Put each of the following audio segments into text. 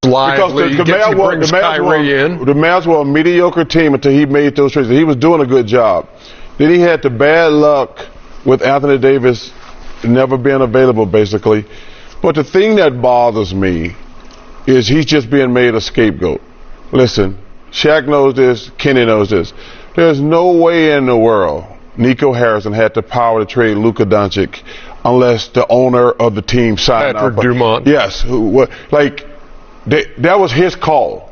lively, because the Mavs were a mediocre team until he made those trades. He was doing a good job. Then he had the bad luck with Anthony Davis never being available, basically. But the thing that bothers me is he's just being made a scapegoat. Listen, Shaq knows this, Kenny knows this. There's no way in the world Nico Harrison had the power to trade Luka Doncic unless the owner of the team signed Patrick up. Dumont. Yes, that was his call.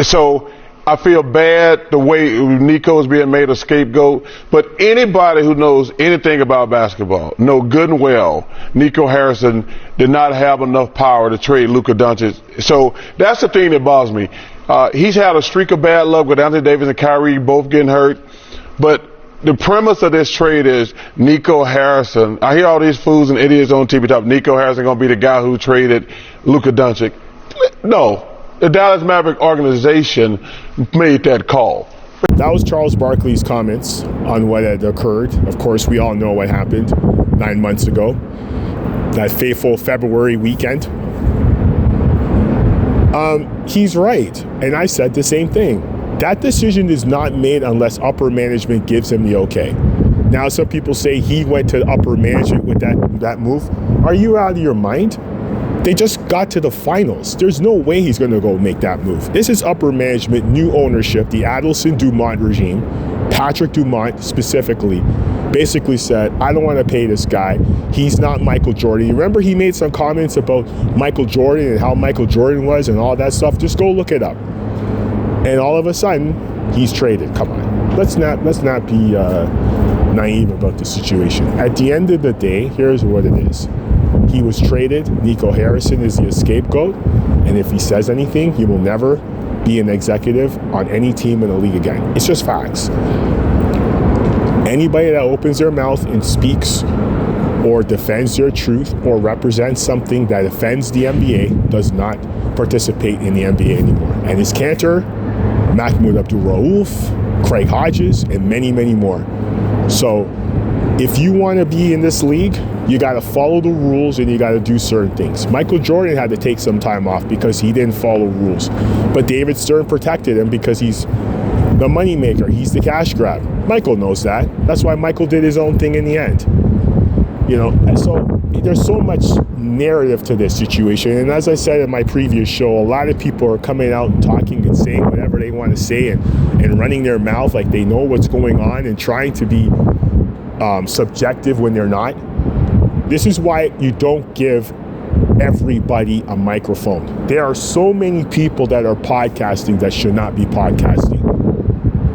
So I feel bad the way Nico is being made a scapegoat, but anybody who knows anything about basketball know good and well Nico Harrison did not have enough power to trade Luka Doncic. So that's the thing that bothers me. He's had a streak of bad luck with Anthony Davis and Kyrie both getting hurt, but the premise of this trade is Nico Harrison. I hear all these fools and idiots on TV talk. Nico Harrison going to be the guy who traded Luka Doncic. No, the Dallas Maverick organization made that call. That was Charles Barkley's comments on what had occurred. Of course, we all know what happened 9 months ago, that fateful February weekend. He's right, and I said the same thing. That decision is not made unless upper management gives him the okay. Now, some people say he went to upper management with that move. Are you out of your mind? They just got to the finals. There's no way he's going to go make that move. This is upper management, new ownership, the Adelson Dumont regime. Patrick Dumont specifically basically said, I don't want to pay this guy. He's not Michael Jordan. You remember he made some comments about Michael Jordan and how Michael Jordan was and all that stuff? Just go look it up. And all of a sudden, he's traded. Come on. Let's not be naive about the situation. At the end of the day, here's what it is. He was traded. Nico Harrison is the scapegoat. And if he says anything, he will never be an executive on any team in the league again. It's just facts. Anybody that opens their mouth and speaks or defends their truth or represents something that offends the NBA does not participate in the NBA anymore. And it's Cantor, Mahmoud Abdul-Rauf, Craig Hodges, and many, many more. So if you want to be in this league, you got to follow the rules and you got to do certain things. Michael Jordan had to take some time off because he didn't follow rules. But David Stern protected him because he's the moneymaker. He's the cash grab. Michael knows that. That's why Michael did his own thing in the end. And so there's so much narrative to this situation. And as I said in my previous show, a lot of people are coming out and talking and saying whatever they want to say and running their mouth like they know what's going on and trying to be subjective when they're not. This is why you don't give everybody a microphone. There are so many people that are podcasting that should not be podcasting.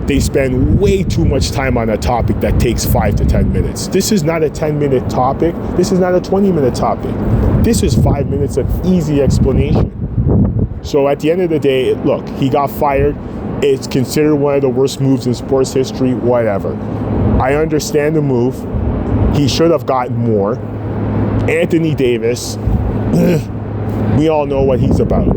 They spend way too much time on a topic that takes 5 to 10 minutes. This is not a 10-minute topic. This is not a 20-minute topic. This is 5 minutes of easy explanation. So at the end of the day, look, he got fired. It's considered one of the worst moves in sports history, whatever. I understand the move. He should have gotten more. Anthony Davis, we all know what he's about.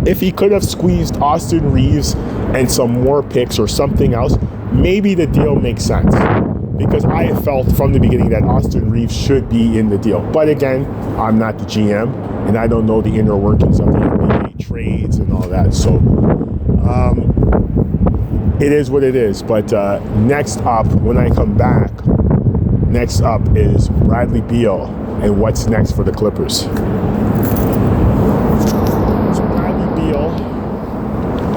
If he could have squeezed Austin Reeves and some more picks or something else, maybe the deal makes sense. Because I felt from the beginning that Austin Reeves should be in the deal. But again, I'm not the GM, and I don't know the inner workings of the NBA trades and all that. So it is what it is. But next up, when I come back, next up is Bradley Beal and what's next for the Clippers. So Bradley Beal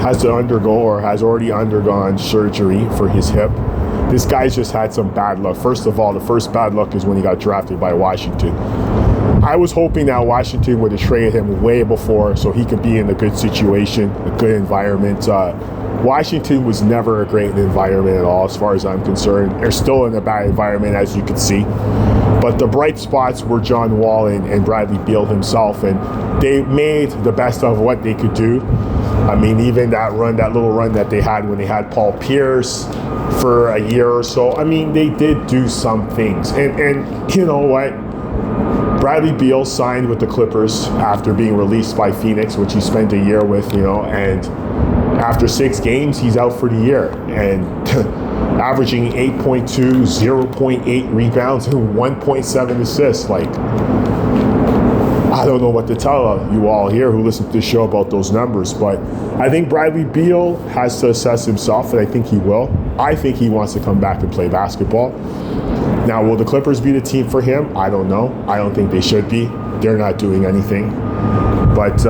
has to undergo or has already undergone surgery for his hip. This guy's just had some bad luck. First of all, the first bad luck is when he got drafted by Washington. I was hoping that Washington would have traded him way before so he could be in a good situation, a good environment. Washington was never a great environment at all as far as I'm concerned. They're still in a bad environment, as you can see. But the bright spots were John Wall and Bradley Beal himself, and they made the best of what they could do. I mean, even that little run that they had when they had Paul Pierce for a year or so, I mean, they did do some things. And you know what? Bradley Beal signed with the Clippers after being released by Phoenix, which he spent a year with, and after 6 games, he's out for the year. And averaging 8.2, 0.8 rebounds, and 1.7 assists. Like, I don't know what to tell you all here who listen to this show about those numbers, but I think Bradley Beal has to assess himself, and I think he will. I think he wants to come back and play basketball. Now, will the Clippers be the team for him? I don't know. I don't think they should be. They're not doing anything. But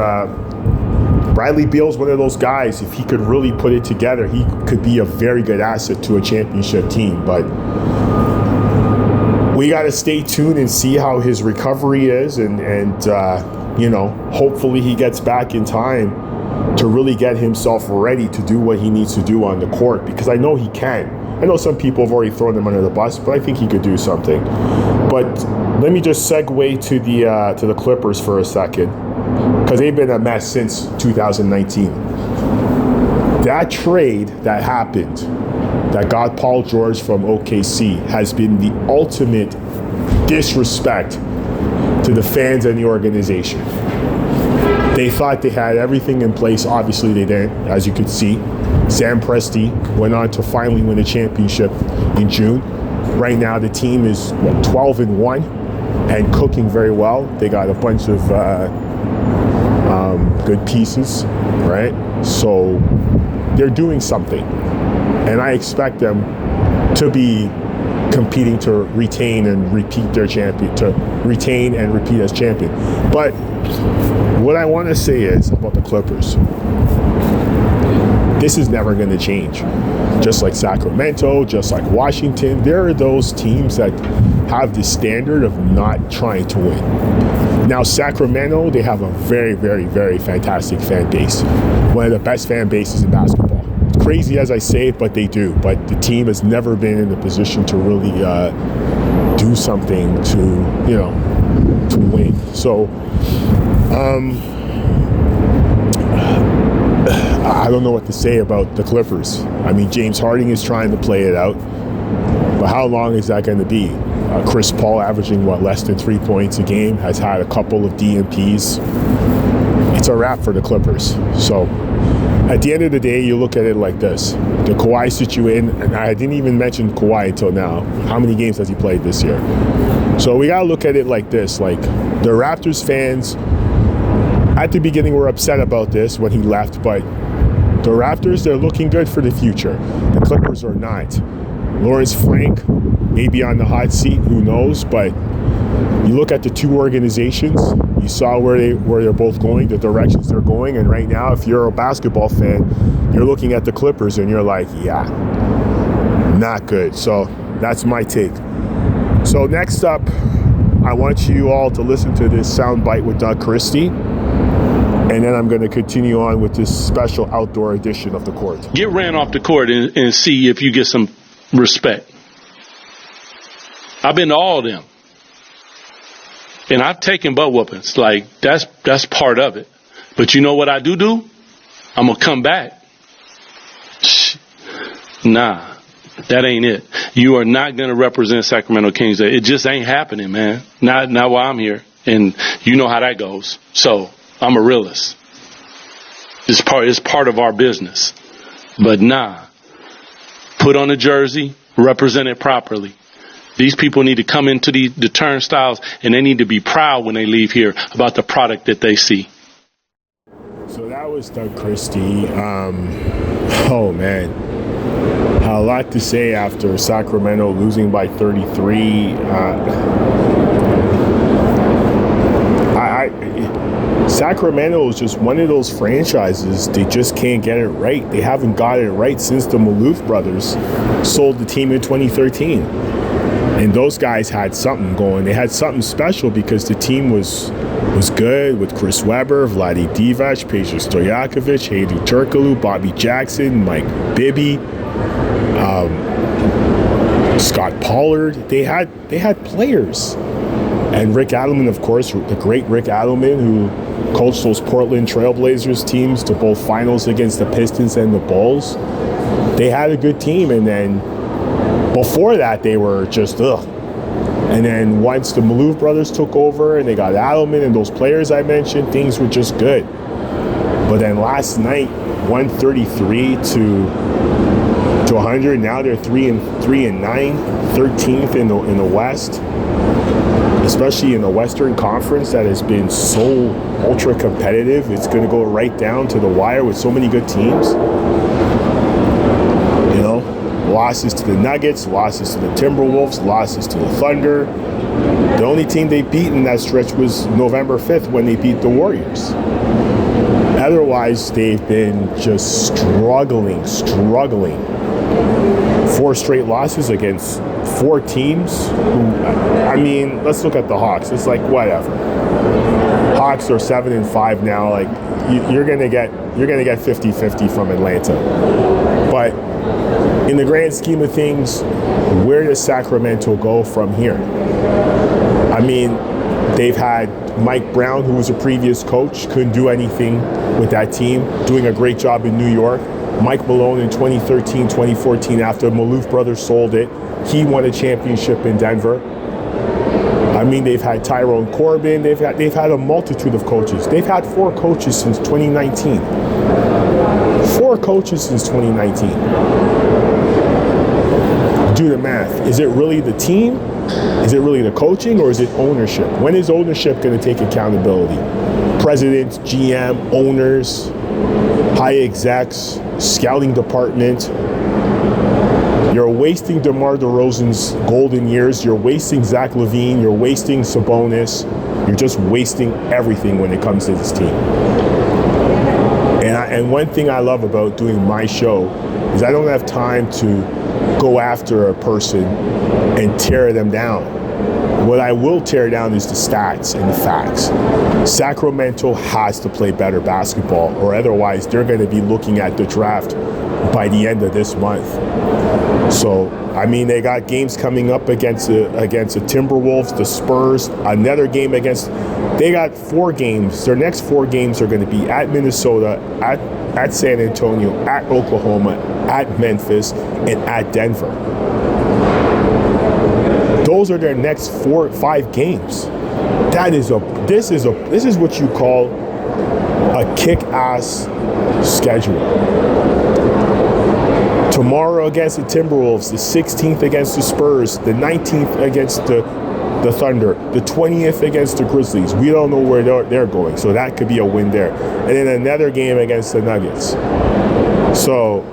Bradley Beal's one of those guys, if he could really put it together, he could be a very good asset to a championship team. But we got to stay tuned and see how his recovery is, and hopefully he gets back in time to really get himself ready to do what he needs to do on the court, because I know he can. I know some people have already thrown him under the bus, but I think he could do something. But let me just segue to the Clippers for a second, because they've been a mess since 2019. That trade that happened, that got Paul George from OKC, has been the ultimate disrespect to the fans and the organization. They thought they had everything in place. Obviously, they didn't, as you could see. Sam Presti went on to finally win a championship in June. Right now, the team is 12-1 and cooking very well. They got a bunch of good pieces, right? So they're doing something, and I expect them to be competing to retain and repeat their champion, to retain and repeat as champion. But what I want to say is about the Clippers, this is never going to change. Just like Sacramento, just like Washington, there are those teams that have the standard of not trying to win. Now, Sacramento, they have a very, very, very fantastic fan base. One of the best fan bases in basketball. Crazy as I say it, but they do. But the team has never been in a position to really do something to win. So, I don't know what to say about the Clippers. I mean, James Harden is trying to play it out, but how long is that going to be? Chris Paul, averaging less than 3 points a game, has had a couple of DNPs. It's a wrap for the Clippers. So at the end of the day, you look at it like this. The Kawhi situation, and I didn't even mention Kawhi until now. How many games has he played this year? So we got to look at it like this. Like, the Raptors fans at the beginning were upset about this when he left, but the Raptors, they're looking good for the future. The Clippers are not. Lawrence Frank may be on the hot seat, who knows, but you look at the two organizations, you saw where they're both going, the directions they're going, and right now, if you're a basketball fan, you're looking at the Clippers and you're like, yeah, not good. So that's my take. So next up, I want you all to listen to this soundbite with Doug Christie, and then I'm going to continue on with this special outdoor edition of the court. Get ran off the court and see if you get some respect. I've been to all of them. And I've taken butt whoopings. Like, that's part of it. But you know what I do? I'm going to come back. Nah, that ain't it. You are not going to represent Sacramento Kings. It just ain't happening, man. Not while I'm here. And you know how that goes. So I'm a realist. It's part of our business. But nah, put on a jersey, represent it properly. These people need to come into the turnstiles, and they need to be proud when they leave here about the product that they see. So that was Doug Christie. Oh man, a lot to say after Sacramento losing by 33. Sacramento is just one of those franchises, they just can't get it right. They haven't got it right since the Maloof brothers sold the team in 2013. And those guys had something going. They had something special because the team was good with Chris Webber, Vlade Divac, Peja Stojakovic, Hedo Turkoglu, Bobby Jackson, Mike Bibby, Scott Pollard. They had players. And Rick Adelman, of course, the great Rick Adelman, who coached those Portland Trailblazers teams to both finals against the Pistons and the Bulls. They had a good team, and then before that, they were just ugh. And then once the Maloof brothers took over and they got Adelman and those players I mentioned, things were just good. But then last night, 133 to 100. Now they're 3-9, 13th in the West. especially in the Western Conference that has been so ultra competitive. It's going to go right down to the wire with so many good teams. You know, losses to the Nuggets, losses to the Timberwolves, losses to the Thunder. The only team they beat in that stretch was November 5th when they beat the Warriors. Otherwise, they've been just struggling. 4 straight losses against 4 teams who, I mean, let's look at the Hawks. It's like, whatever. Hawks are 7-5 now. Like, you're gonna get 50-50 from Atlanta. But in the grand scheme of things, where does Sacramento go from here? I mean, they've had Mike Brown, who was a previous coach, couldn't do anything with that team, doing a great job in New York. Mike Malone in 2013, 2014, after Maloof Brothers sold it, he won a championship in Denver. I mean, they've had Tyrone Corbin. They've had a multitude of coaches. They've had 4 coaches since 2019. 4 coaches since 2019. Do the math. Is it really the team? Is it really the coaching, or is it ownership? When is ownership going to take accountability? Presidents, GM, owners, high execs, scouting department. You're wasting DeMar DeRozan's golden years. You're wasting Zach LaVine. You're wasting Sabonis. You're just wasting everything when it comes to this team. And one thing I love about doing my show is I don't have time to go after a person and tear them down. What I will tear down is the stats and the facts. Sacramento has to play better basketball, or otherwise they're going to be looking at the draft by the end of this month. So, I mean, they got games coming up against the Timberwolves, the Spurs, another game against. They got 4 games. Their next 4 games are going to be at Minnesota, at San Antonio, at Oklahoma, at Memphis, and at Denver. Those are their next 4 or 5 games. This is what you call a kick-ass schedule. Tomorrow against the Timberwolves, the 16th against the Spurs, the 19th against the Thunder, the 20th against the Grizzlies. We don't know where they're going, so that could be a win there. And then another game against the Nuggets. So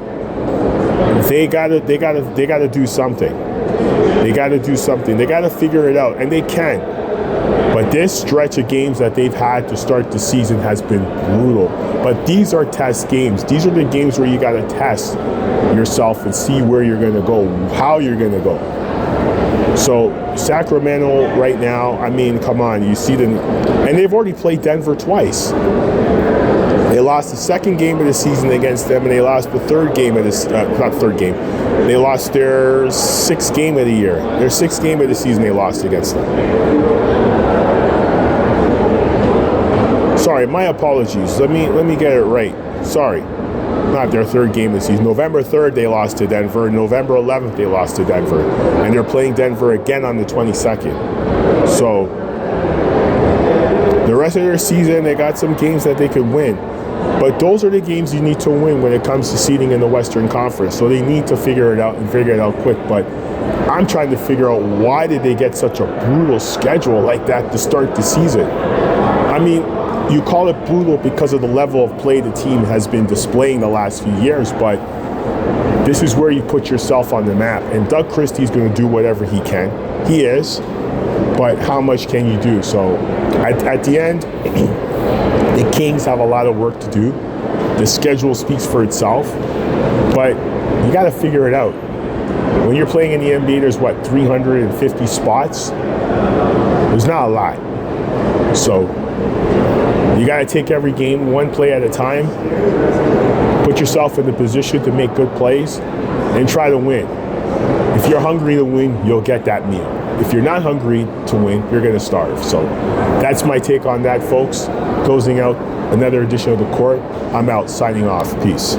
they gotta do something. They gotta do something. They gotta figure it out, and they can. But this stretch of games that they've had to start the season has been brutal. But these are test games. These are the games where you gotta test yourself and see where you're gonna go, how you're gonna go. So Sacramento right now, I mean, come on, you see them, and they've already played Denver twice. They lost the second game of the season against them, and they lost the third game of this, not third game. They lost their 6th game of the year. Their 6th game of the season they lost against them. Sorry, my apologies. Let me get it right. Sorry. Not their 3rd game of the season. November 3rd, they lost to Denver. November 11th, they lost to Denver. And they're playing Denver again on the 22nd. So, the rest of their season, they got some games that they could win. But those are the games you need to win when it comes to seeding in the Western Conference. So they need to figure it out and figure it out quick. But I'm trying to figure out, why did they get such a brutal schedule like that to start the season? I mean, you call it brutal because of the level of play the team has been displaying the last few years, but this is where you put yourself on the map. And Doug Christie's going to do whatever he can. He is, but how much can you do? So at the end, the Kings have a lot of work to do. The schedule speaks for itself, but you got to figure it out. When you're playing in the NBA, there's 350 spots? There's not a lot. So you got to take every game one play at a time, put yourself in the position to make good plays, and try to win. If you're hungry to win, you'll get that meal. If you're not hungry to win, you're going to starve. So that's my take on that, folks. Closing out another edition of The Court. I'm out, signing off. Peace.